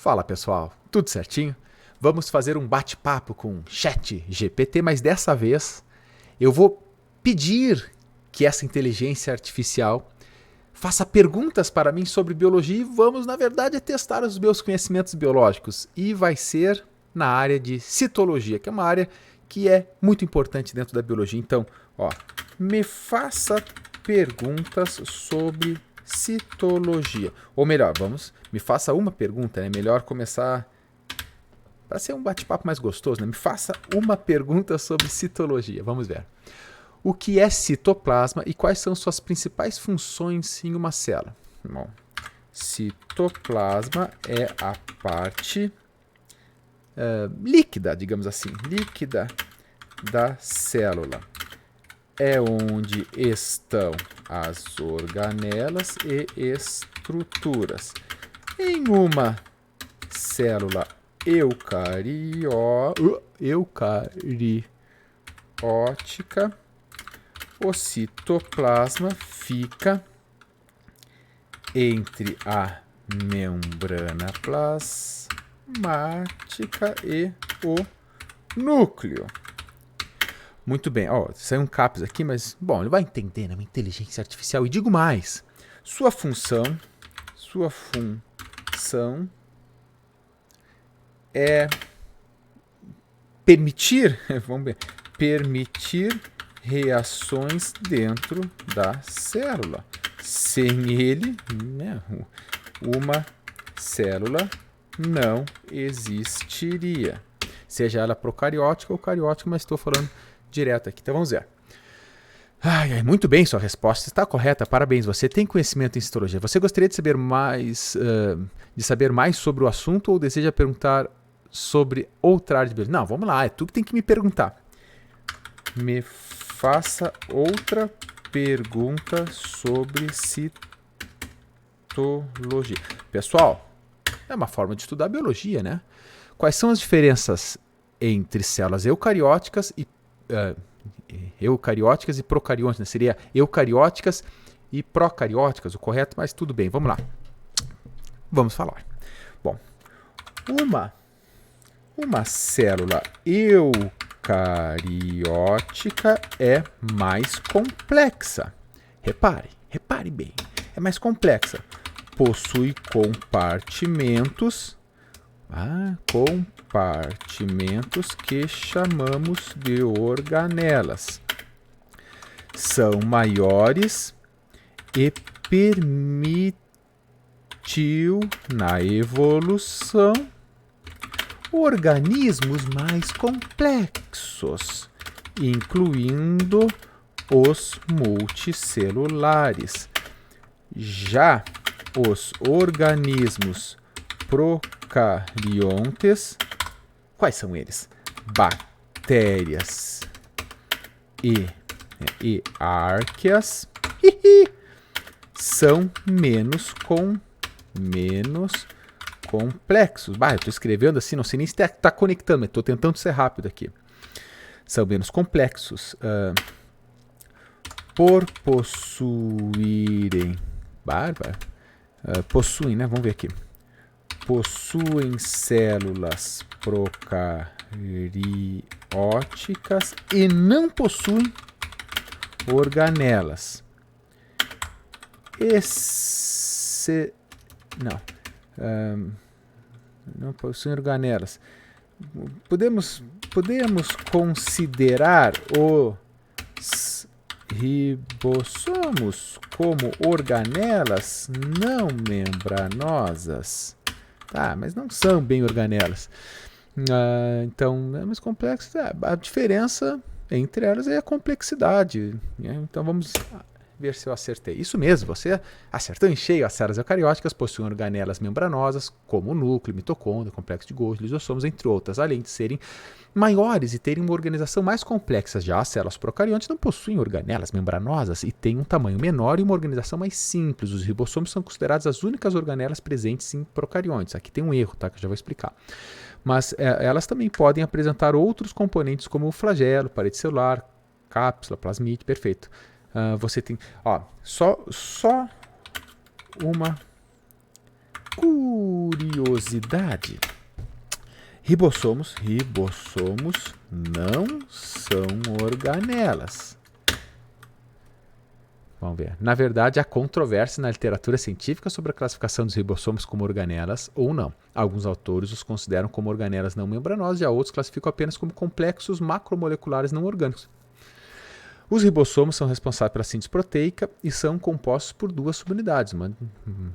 Fala pessoal, tudo certinho? Vamos fazer um bate-papo com ChatGPT, mas dessa vez eu vou pedir que essa inteligência artificial faça perguntas para mim sobre biologia e vamos, na verdade, testar os meus conhecimentos biológicos. E vai ser na área de citologia, que é uma área que é muito importante dentro da biologia. Então, me faça perguntas sobre citologia. Ou melhor, me faça uma pergunta, né? Melhor começar para ser um bate-papo mais gostoso, né? Me faça uma pergunta sobre citologia. Vamos ver. O que é citoplasma e quais são suas principais funções em uma célula? Bom, citoplasma é a parte líquida, digamos assim, líquida da célula. É onde estão as organelas e estruturas. Em uma célula eucariótica, o citoplasma fica entre a membrana plasmática e o núcleo. Muito bem, saiu um CAPS aqui, mas, bom, ele vai entender, né? Uma inteligência artificial. E digo mais, sua função é permitir, permitir reações dentro da célula. Sem ele, né, uma célula não existiria. Seja ela procariótica ou cariótica, mas estou falando direto aqui. Então vamos ver. Muito bem, sua resposta está correta. Parabéns, você tem conhecimento em citologia. Você gostaria de saber mais sobre o assunto ou deseja perguntar sobre outra área de biologia? Não, vamos lá, é tu que tem que me perguntar. Me faça outra pergunta sobre citologia. Pessoal, é uma forma de estudar biologia, né? Quais são as diferenças entre células eucarióticas e procariônicas, né? Seria eucarióticas e procarióticas, o correto, mas tudo bem, vamos lá. Vamos falar. Bom, uma célula eucariótica é mais complexa. Repare bem, é mais complexa. Possui compartimentos que chamamos de organelas. São maiores e permitiu na evolução organismos mais complexos, incluindo os multicelulares. Já os organismos procariontes, quais são eles? Bactérias e arqueas são menos complexos. Eu estou escrevendo assim, não sei nem se está conectando, mas estou tentando ser rápido aqui. São menos complexos por possuírem... possuem, né? Vamos ver aqui. Possuem células procarióticas e não possuem organelas. Não possuem organelas. Podemos considerar os ribossomos como organelas não membranosas. Mas não são bem organelas. Então, é mais complexo. A diferença entre elas é a complexidade. Né? Então, vamos ver se eu acertei. Isso mesmo, você acertou em cheio. As células eucarióticas possuem organelas membranosas, como o núcleo, mitocôndria, complexo de Golgi, lisossomos, entre outras, além de serem maiores e terem uma organização mais complexa. Já as células procariontes não possuem organelas membranosas e têm um tamanho menor e uma organização mais simples. Os ribossomos são considerados as únicas organelas presentes em procariontes. Aqui tem um erro, tá? Que eu já vou explicar. Mas elas também podem apresentar outros componentes como o flagelo, parede celular, cápsula, plasmídio, perfeito. Você tem só uma curiosidade. Ribossomos não são organelas. Vamos ver. Na verdade, há controvérsia na literatura científica sobre a classificação dos ribossomos como organelas ou não. Alguns autores os consideram como organelas não membranosas, já outros classificam apenas como complexos macromoleculares não orgânicos. Os ribossomos são responsáveis pela síntese proteica e são compostos por duas subunidades,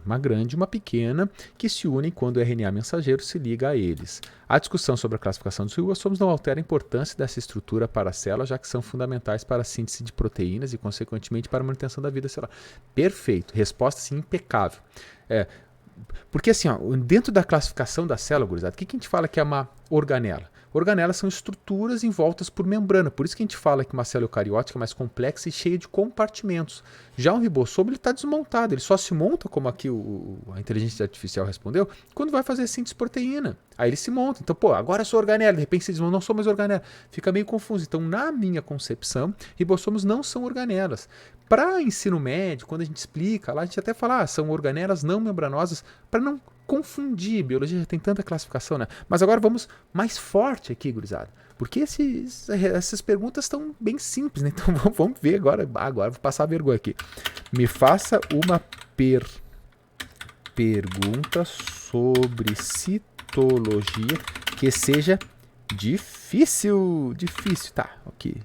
uma grande e uma pequena, que se unem quando o RNA mensageiro se liga a eles. A discussão sobre a classificação dos ribossomos não altera a importância dessa estrutura para a célula, já que são fundamentais para a síntese de proteínas e, consequentemente, para a manutenção da vida celular. Perfeito, resposta sim, impecável. Porque assim, dentro da classificação da célula, gurizada, o que a gente fala que é uma organela? Organelas são estruturas envoltas por membrana, por isso que a gente fala que uma célula eucariótica é mais complexa e cheia de compartimentos. Já um ribossomo ele está desmontado, ele só se monta, como aqui a inteligência artificial respondeu, quando vai fazer síntese de proteína. Aí ele se monta. Então, agora eu sou organela, de repente você diz, não sou mais organela. Fica meio confuso. Então, na minha concepção, ribossomos não são organelas. Para ensino médio, quando a gente explica, lá a gente até fala, são organelas não membranosas, para não confundir. Biologia já tem tanta classificação, né? Mas agora vamos mais forte aqui, gurizada. Porque essas perguntas estão bem simples, né? Então vamos ver agora. Agora vou passar a vergonha aqui. Me faça uma pergunta sobre citologia que seja difícil. Tá, ok.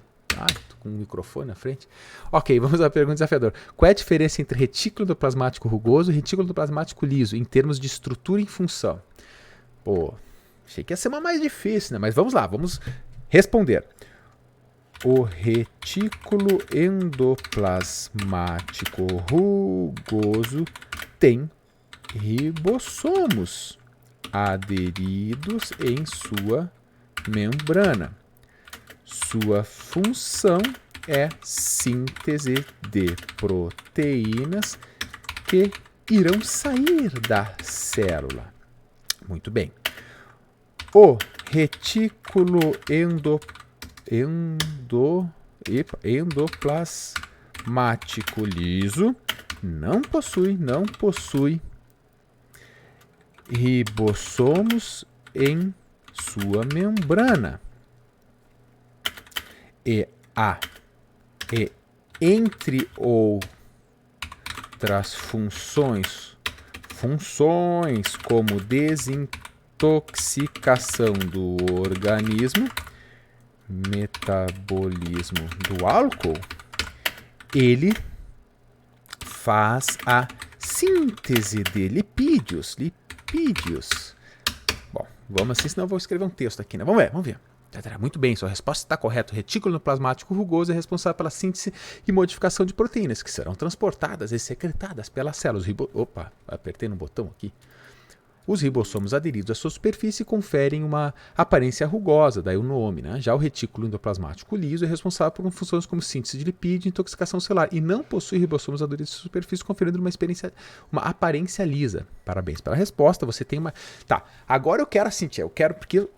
Tô com um microfone na frente. Ok, vamos à pergunta desafiadora. Qual é a diferença entre retículo endoplasmático rugoso e retículo endoplasmático liso, em termos de estrutura e função? Achei que ia ser uma mais difícil, né? Mas vamos lá, vamos responder. O retículo endoplasmático rugoso tem ribossomos aderidos em sua membrana. Sua função é síntese de proteínas que irão sair da célula. Muito bem. O retículo endoplasmático liso não possui ribossomos em sua membrana. E entre outras funções como desintoxicação do organismo, metabolismo do álcool, ele faz a síntese de lipídios. Bom, vamos assim, senão eu vou escrever um texto aqui, né? Vamos ver. Muito bem, sua resposta está correta. O retículo endoplasmático rugoso é responsável pela síntese e modificação de proteínas, que serão transportadas e secretadas pelas células. Apertei no botão aqui. Os ribossomos aderidos à sua superfície conferem uma aparência rugosa, daí o nome, né? Já o retículo endoplasmático liso é responsável por funções como síntese de lipídio e intoxicação celular, e não possui ribossomos aderidos à sua superfície, conferindo uma aparência lisa. Parabéns pela resposta, você tem uma... Tá, agora eu quero assim, porque...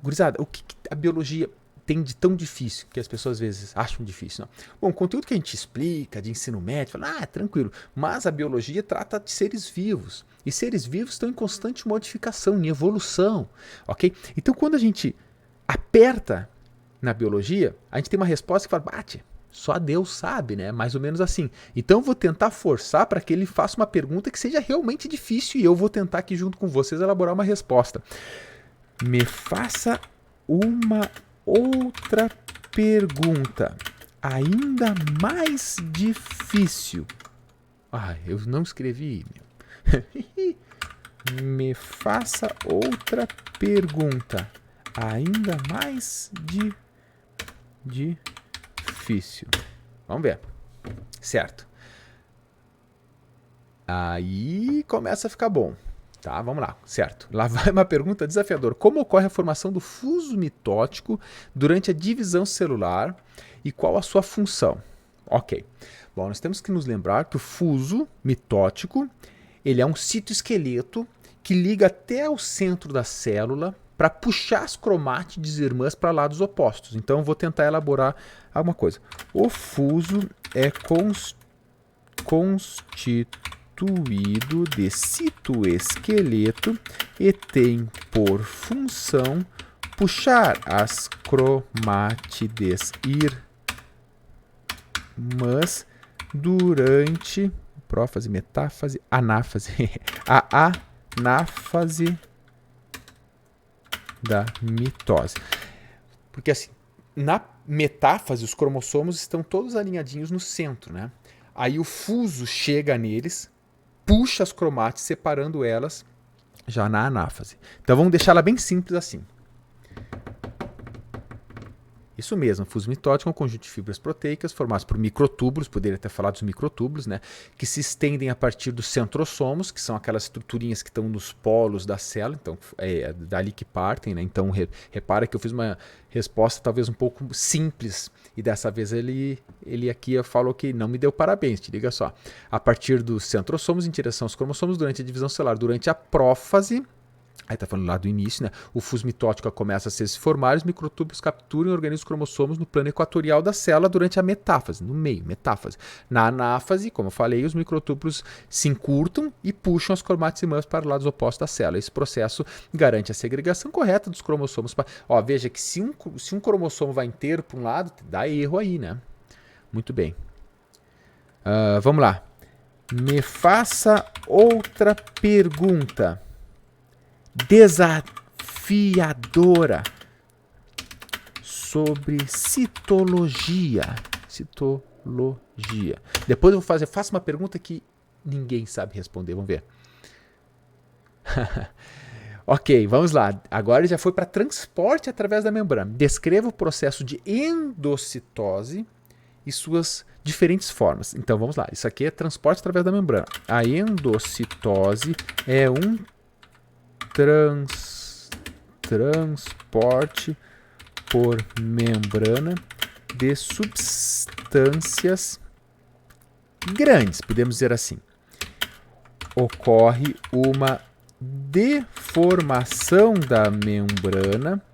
Gurizada, o que a biologia tem de tão difícil, que as pessoas às vezes acham difícil? Não. Bom, o conteúdo que a gente explica, de ensino médio, fala, tranquilo, mas a biologia trata de seres vivos, e seres vivos estão em constante modificação, em evolução, ok? Então, quando a gente aperta na biologia, a gente tem uma resposta que fala, só Deus sabe, né? Mais ou menos assim. Então, eu vou tentar forçar para que ele faça uma pergunta que seja realmente difícil, e eu vou tentar aqui junto com vocês elaborar uma resposta. Me faça uma outra pergunta, ainda mais difícil. Eu não escrevi. Me faça outra pergunta, ainda mais difícil. Vamos ver. Certo. Aí começa a ficar bom. Tá, vamos lá, certo. Lá vai uma pergunta desafiadora. Como ocorre a formação do fuso mitótico durante a divisão celular e qual a sua função? Ok. Bom, nós temos que nos lembrar que o fuso mitótico, ele é um citoesqueleto que liga até o centro da célula para puxar as cromátides irmãs para lados opostos. Então, eu vou tentar elaborar alguma coisa. O fuso é constituído constituído de citoesqueleto e tem por função puxar as cromátides irmãs durante prófase, metáfase, anáfase, a anáfase da mitose. Porque assim, na metáfase, os cromossomos estão todos alinhadinhos no centro, né? Aí o fuso chega neles, puxa as cromátides, separando elas já na anáfase. Então vamos deixar ela bem simples assim. Isso mesmo, fuso mitótico é um conjunto de fibras proteicas formados por microtúbulos, poderia ter falado dos microtúbulos, né, que se estendem a partir dos centrossomos, que são aquelas estruturinhas que estão nos polos da célula, então é dali que partem, né? Então repara que eu fiz uma resposta talvez um pouco simples, e dessa vez ele aqui falou que não me deu parabéns, te liga só. A partir dos centrossomos em direção aos cromossomos durante a divisão celular, durante a prófase. Aí está falando lá do início, né? O fuso mitótico começa a se formar, os microtúbulos capturam e organizam os cromossomos no plano equatorial da célula durante a metáfase, no meio, metáfase. Na anáfase, como eu falei, os microtúbulos se encurtam e puxam as cromátides irmãs para lados opostos da célula. Esse processo garante a segregação correta dos cromossomos. Ó, veja que se um cromossomo vai inteiro para um lado, dá erro aí, né? Muito bem. Vamos lá. Me faça outra pergunta desafiadora sobre citologia. Depois eu faço uma pergunta que ninguém sabe responder. Vamos ver. Ok, vamos lá. Agora já foi para transporte através da membrana. Descreva o processo de endocitose e suas diferentes formas. Então vamos lá. Isso aqui é transporte através da membrana. A endocitose é um transporte por membrana de substâncias grandes, podemos dizer assim. Ocorre uma deformação da membrana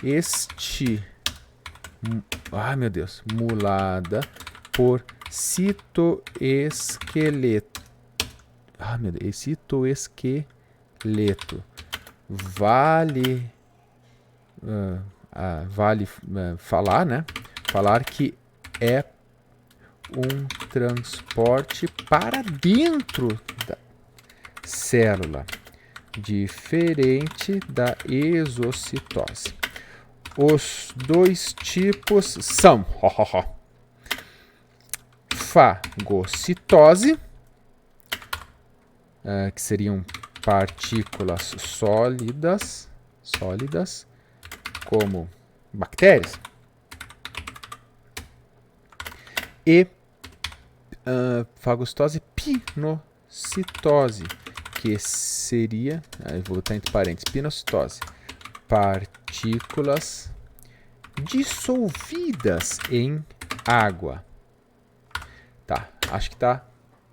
estimulada por citoesqueleto. Citoesqueleto. Vale falar, né? Falar que é um transporte para dentro da célula, diferente da exocitose. Os dois tipos são fagocitose, que seriam partículas sólidas, como bactérias, e fagocitose pinocitose, que seria, vou botar entre parênteses, pinocitose, partículas dissolvidas em água. Tá, acho que tá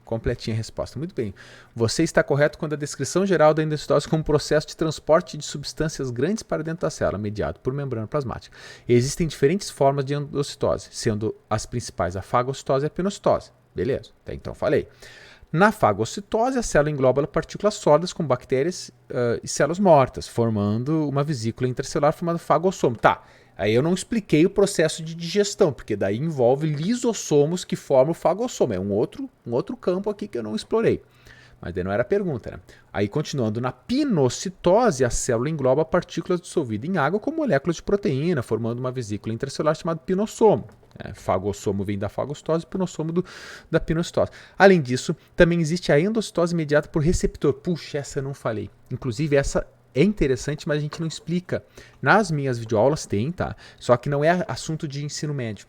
completinha a resposta. Muito bem. Você está correto quando a descrição geral da endocitose como processo de transporte de substâncias grandes para dentro da célula, mediado por membrana plasmática. Existem diferentes formas de endocitose, sendo as principais a fagocitose e a pinocitose. Beleza, até então falei. Na fagocitose, a célula engloba partículas sólidas como bactérias e células mortas, formando uma vesícula intracelular chamada fagossomo. Tá, aí eu não expliquei o processo de digestão, porque daí envolve lisossomos que formam o fagossomo. É um outro campo aqui que eu não explorei. Mas daí não era a pergunta, né? Aí, continuando, na pinocitose, a célula engloba partículas dissolvidas em água com moléculas de proteína, formando uma vesícula intracelular chamada pinossomo. Fagossomo vem da fagocitose, pinossomo da pinocitose. Além disso, também existe a endocitose mediada por receptor. Puxa, essa eu não falei. Inclusive, essa é interessante, mas a gente não explica. Nas minhas videoaulas tem, tá? Só que não é assunto de ensino médio.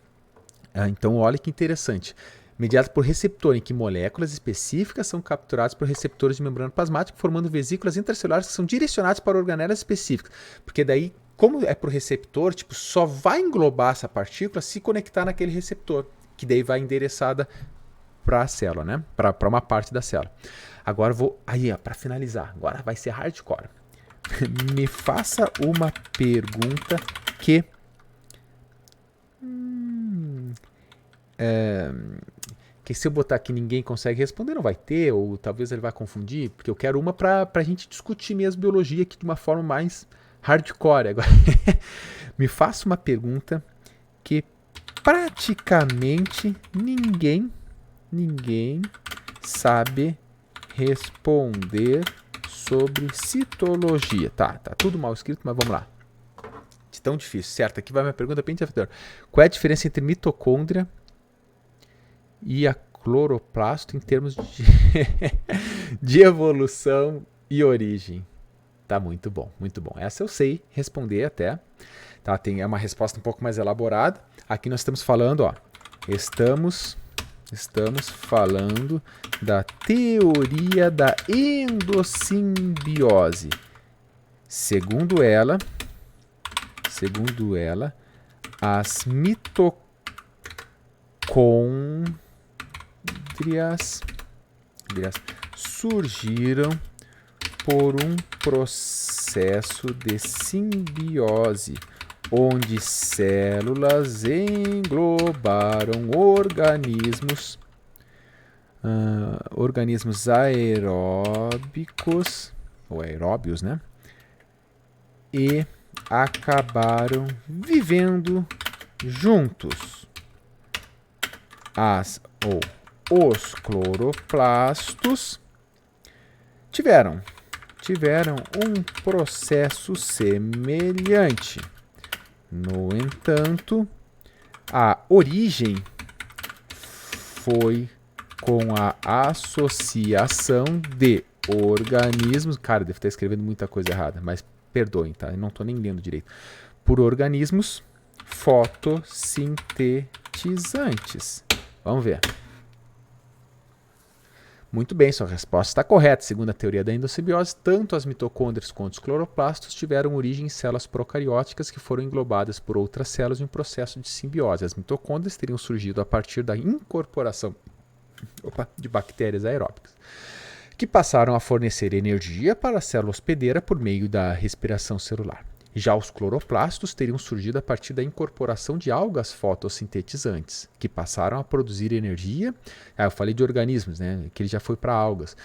Então, olha que interessante. Mediado por receptor, em que moléculas específicas são capturadas por receptores de membrana plasmática, formando vesículas intracelulares que são direcionadas para organelas específicas. Porque daí, como é por receptor, tipo, só vai englobar essa partícula se conectar naquele receptor, que daí vai endereçada para a célula, né? Para uma parte da célula. Agora vou, para finalizar, agora vai ser hardcore. Me faça uma pergunta que Porque se eu botar aqui ninguém consegue responder, não vai ter, ou talvez ele vai confundir, porque eu quero uma para a gente discutir mesmo biologia aqui de uma forma mais hardcore. Agora, me faça uma pergunta que praticamente ninguém sabe responder sobre citologia. Tá tudo mal escrito, mas vamos lá. De tão difícil, certo? Aqui vai minha pergunta bem desafiadora. Qual é a diferença entre mitocôndria e a cloroplasto em termos de evolução e origem? Tá muito bom, muito bom. Essa eu sei responder até. Tá, é uma resposta um pouco mais elaborada. Aqui nós estamos falando, ó, estamos falando da teoria da endossimbiose. Segundo ela, as mitocôndrias surgiram por um processo de simbiose, onde células englobaram organismos aeróbicos, ou aeróbios, né? E acabaram vivendo juntos. Os cloroplastos tiveram um processo semelhante. No entanto, a origem foi com a associação de organismos... Cara, devo estar escrevendo muita coisa errada, mas perdoem, tá? Eu não estou nem lendo direito. Por organismos fotossintetizantes. Vamos ver. Muito bem, sua resposta está correta. Segundo a teoria da endossimbiose, tanto as mitocôndrias quanto os cloroplastos tiveram origem em células procarióticas que foram englobadas por outras células em um processo de simbiose. As mitocôndrias teriam surgido a partir da incorporação de bactérias aeróbicas, que passaram a fornecer energia para a célula hospedeira por meio da respiração celular. Já os cloroplastos teriam surgido a partir da incorporação de algas fotossintetizantes, que passaram a produzir energia. Eu falei de organismos, né? Que ele já foi para algas.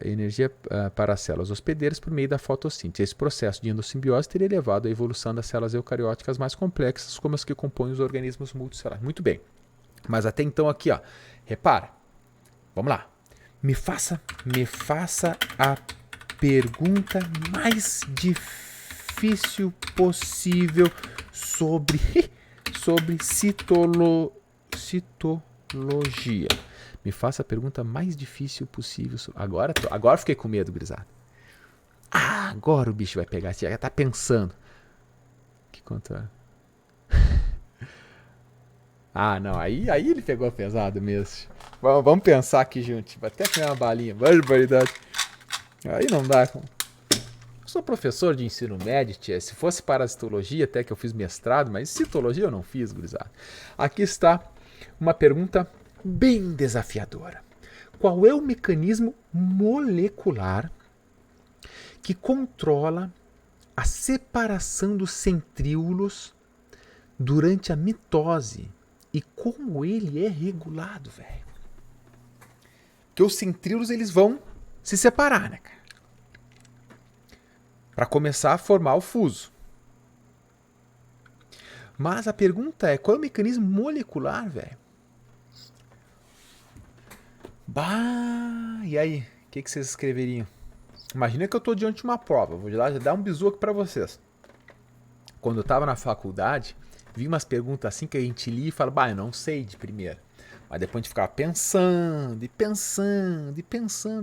Energia para as células hospedeiras por meio da fotossíntese. Esse processo de endossimbiose teria levado à evolução das células eucarióticas mais complexas, como as que compõem os organismos multicelulares. Muito bem. Mas até então aqui, ó, repara. Vamos lá. Me faça a pergunta mais difícil possível sobre citologia. Me faça a pergunta mais difícil possível. Agora fiquei com medo, gurizada. Agora o bicho vai pegar. Você já tá pensando. Que quanto é? Não. Aí ele pegou pesado mesmo. Vamos pensar aqui junto. Vai até comer uma balinha. Barbaridade. Aí não dá. Eu sou professor de ensino médio, tia. Se fosse parasitologia, até que eu fiz mestrado, mas citologia eu não fiz, gurizada. Aqui está uma pergunta bem desafiadora. Qual é o mecanismo molecular que controla a separação dos centríolos durante a mitose e como ele é regulado, velho? Porque os centríolos eles vão se separar, né, cara? Para começar a formar o fuso. Mas a pergunta é, qual é o mecanismo molecular, velho? E aí? O que vocês escreveriam? Imagina que eu estou diante de uma prova. Vou lá dar um bizu aqui para vocês. Quando eu estava na faculdade, vi umas perguntas assim que a gente lia e fala, eu não sei de primeira. Mas depois a gente ficava pensando,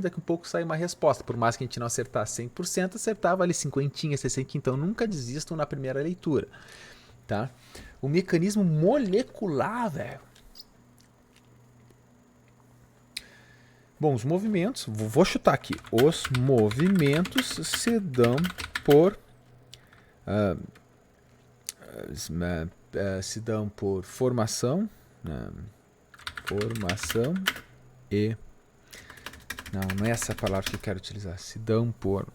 daqui a pouco sai uma resposta. Por mais que a gente não acertasse 100%, acertava ali 50, 60, então nunca desistam na primeira leitura. Tá? O mecanismo molecular, velho. Bom, os movimentos, vou chutar aqui. Os movimentos se dão por formação, e não é essa palavra que eu quero utilizar. Se dão por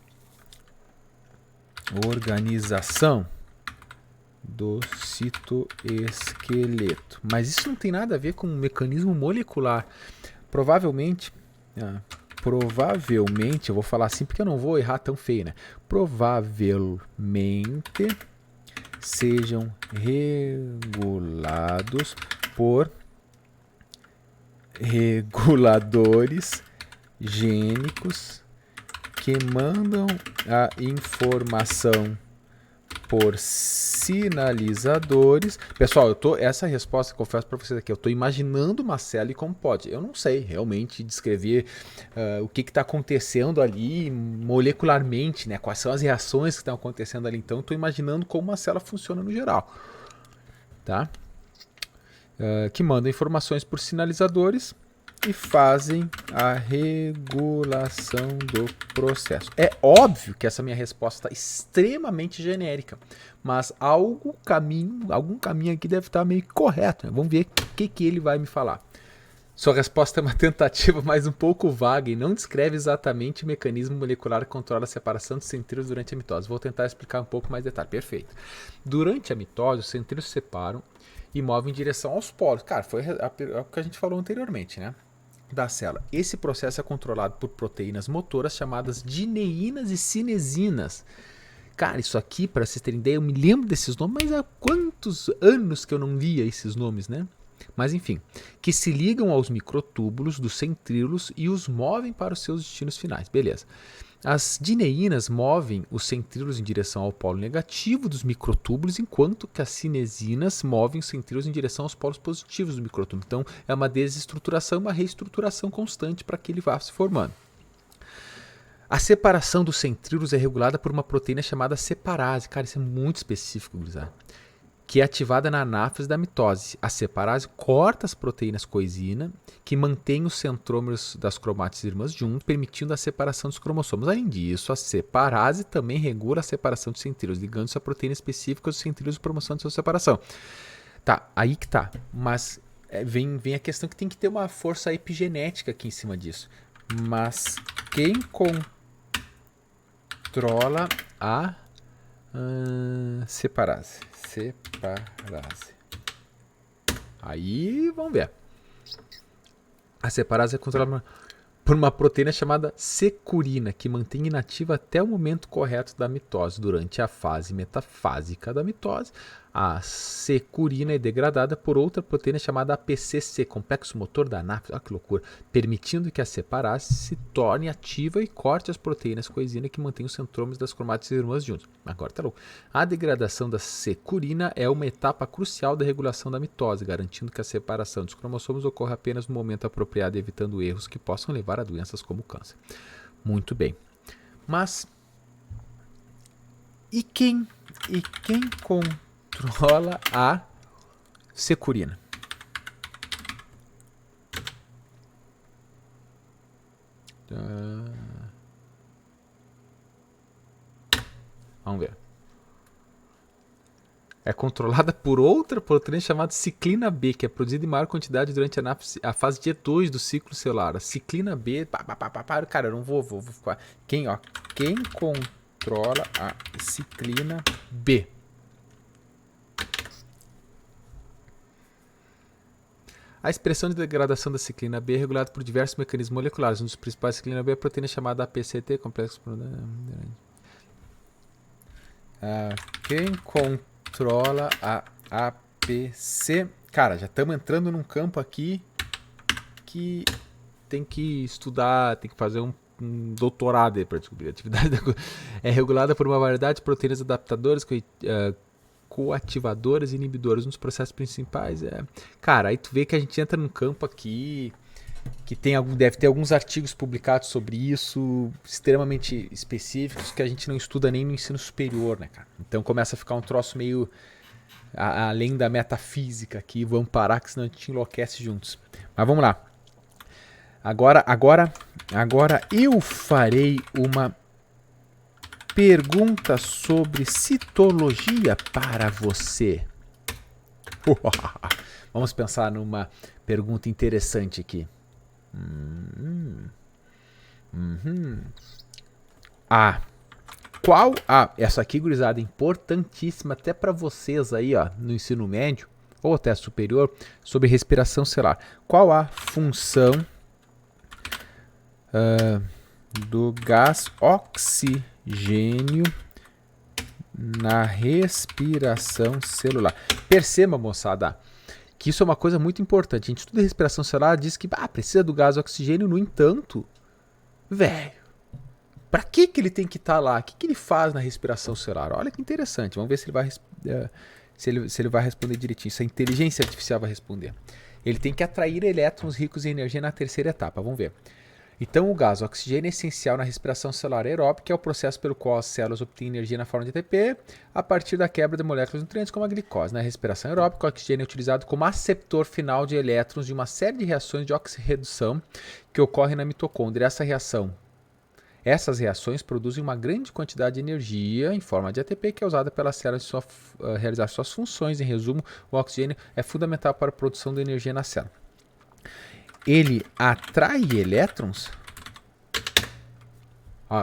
organização do citoesqueleto. Mas isso não tem nada a ver com um mecanismo molecular. Provavelmente, eu vou falar assim porque eu não vou errar tão feio, né? Provavelmente sejam regulados por reguladores gênicos que mandam a informação por sinalizadores. Pessoal, essa resposta, confesso para vocês aqui, eu estou imaginando uma célula e como pode. Eu não sei realmente descrever o que está acontecendo ali molecularmente, né? Quais são as reações que estão acontecendo ali. Então, estou imaginando como uma célula funciona no geral, tá? Que mandam informações por sinalizadores e fazem a regulação do processo. É óbvio que essa minha resposta está extremamente genérica, mas algum caminho aqui deve estar meio correto, né? Vamos ver o que ele vai me falar. Sua resposta é uma tentativa, mas um pouco vaga e não descreve exatamente o mecanismo molecular que controla a separação dos centríolos durante a mitose. Vou tentar explicar um pouco mais detalhe. Perfeito. Durante a mitose, os centríolos se separam e movem em direção aos polos. Cara, foi o que a gente falou anteriormente, né? Da célula. Esse processo é controlado por proteínas motoras chamadas dineínas e cinesinas. Cara, isso aqui, para vocês terem ideia, eu me lembro desses nomes, mas há quantos anos que eu não via esses nomes, né? Mas enfim, que se ligam aos microtúbulos dos centríolos e os movem para os seus destinos finais. Beleza. As dineínas movem os centríolos em direção ao polo negativo dos microtúbulos, enquanto que as cinesinas movem os centríolos em direção aos polos positivos do microtúbulo. Então, é uma desestruturação, uma reestruturação constante para que ele vá se formando. A separação dos centríolos é regulada por uma proteína chamada separase. Cara, isso é muito específico, gurizada, que é ativada na anáfase da mitose. A separase corta as proteínas coenzina, que mantém os centrômeros das cromátides irmãs juntos, permitindo a separação dos cromossomos. Além disso, a separase também regula a separação dos centríolos, ligando-se a proteína específica dos centríolos e promoção de sua separação. Tá, aí que tá. Mas vem a questão que tem que ter uma força epigenética aqui em cima disso. Mas quem controla a separase? Aí, vamos ver. A separase é controlada por uma proteína chamada securina, que mantém inativa até o momento correto da mitose. Durante a fase metafásica da mitose, a securina é degradada por outra proteína chamada APCC, complexo motor da anáfase. Olha que loucura. Permitindo que a separase se torne ativa e corte as proteínas coenzina que mantêm os centrômeros das cromátides irmãs juntos. Agora tá louco. A degradação da securina é uma etapa crucial da regulação da mitose, garantindo que a separação dos cromossomos ocorra apenas no momento apropriado, evitando erros que possam levar a doenças como câncer. Muito bem. Mas e quem controla a securina? Vamos ver. É controlada por outra proteína chamada ciclina B, que é produzida em maior quantidade durante a fase D2 do ciclo celular. A ciclina B, cara, eu não vou ficar. Quem controla a ciclina B? A expressão de degradação da ciclina B é regulada por diversos mecanismos moleculares. Um dos principais ciclina B é a proteína chamada APCT, complexo. Quem controla a APC? Cara, já estamos entrando num campo aqui que tem que estudar, tem que fazer um doutorado para descobrir a atividade da coisa. É regulada por uma variedade de proteínas adaptadoras, coativadoras e inibidoras. Um dos processos principais Cara, aí tu vê que a gente entra num campo aqui que deve ter alguns artigos publicados sobre isso, extremamente específicos, que a gente não estuda nem no ensino superior, né, cara? Então começa a ficar um troço meio além da metafísica aqui. Vamos parar, que senão a gente enlouquece juntos. Mas vamos lá. Agora eu farei uma pergunta sobre citologia para você. Vamos pensar numa pergunta interessante aqui. Essa aqui, gurizada, importantíssima até para vocês aí, ó, no ensino médio ou até superior, sobre respiração celular. Qual a função do gás oxigênio na respiração celular? Perceba, moçada, que isso é uma coisa muito importante. A gente estuda respiração celular, diz que precisa do gás oxigênio, no entanto, velho, para que ele tem que estar lá? O que ele faz na respiração celular? Olha que interessante. Vamos ver se ele vai, se ele vai responder direitinho. Se a inteligência artificial vai responder. Ele tem que atrair elétrons ricos em energia na terceira etapa. Vamos ver. Então, o gás oxigênio é essencial na respiração celular aeróbica, que é o processo pelo qual as células obtêm energia na forma de ATP a partir da quebra de moléculas de nutrientes como a glicose. Na respiração aeróbica, o oxigênio é utilizado como aceptor final de elétrons de uma série de reações de oxirredução que ocorrem na mitocôndria. Essas reações produzem uma grande quantidade de energia em forma de ATP que é usada pelas células para realizar suas funções. Em resumo, o oxigênio é fundamental para a produção de energia na célula. Ele atrai elétrons?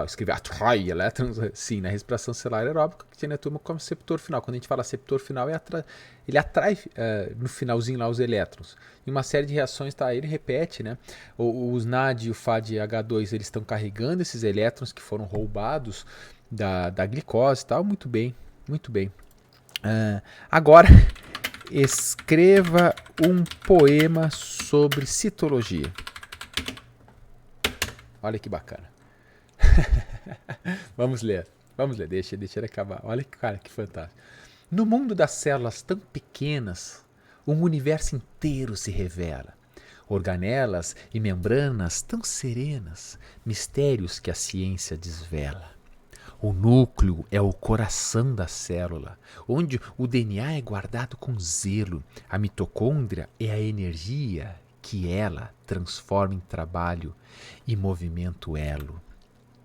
Escrevi atrai elétrons. Sim, na respiração celular aeróbica, que tem a turma como receptor final. Quando a gente fala receptor final, ele atrai no finalzinho lá os elétrons. Em uma série de reações, ele repete, né? Os NAD e o FADH2, eles estão carregando esses elétrons que foram roubados da glicose e tal. Muito bem, muito bem. Agora, escreva um poema sobre citologia. Olha que bacana. Vamos ler, deixa ele acabar. Olha que cara, que fantástico. No mundo das células tão pequenas, um universo inteiro se revela. Organelas e membranas tão serenas, mistérios que a ciência desvela. O núcleo é o coração da célula, onde o DNA é guardado com zelo. A mitocôndria é a energia que ela transforma em trabalho e movimento elo.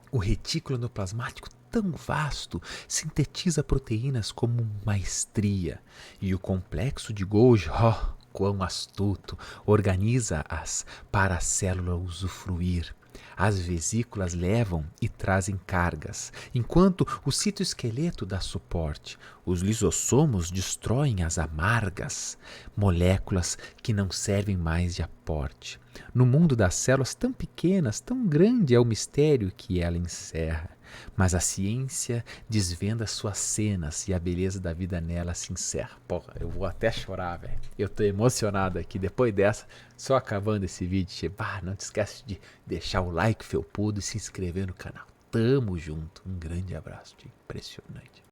O retículo endoplasmático, tão vasto, sintetiza proteínas como maestria. E o complexo de Golgi, quão astuto, organiza-as para a célula usufruir. As vesículas levam e trazem cargas, enquanto o citoesqueleto dá suporte. Os lisossomos destroem as amargas moléculas que não servem mais de aporte. No mundo das células tão pequenas, tão grande é o mistério que ela encerra. Mas a ciência desvenda suas cenas e a beleza da vida nela se encerra. Porra, eu vou até chorar, velho. Eu tô emocionado aqui. Depois dessa, só acabando esse vídeo, não te esquece de deixar o like felpudo e se inscrever no canal. Tamo junto. Um grande abraço. Impressionante.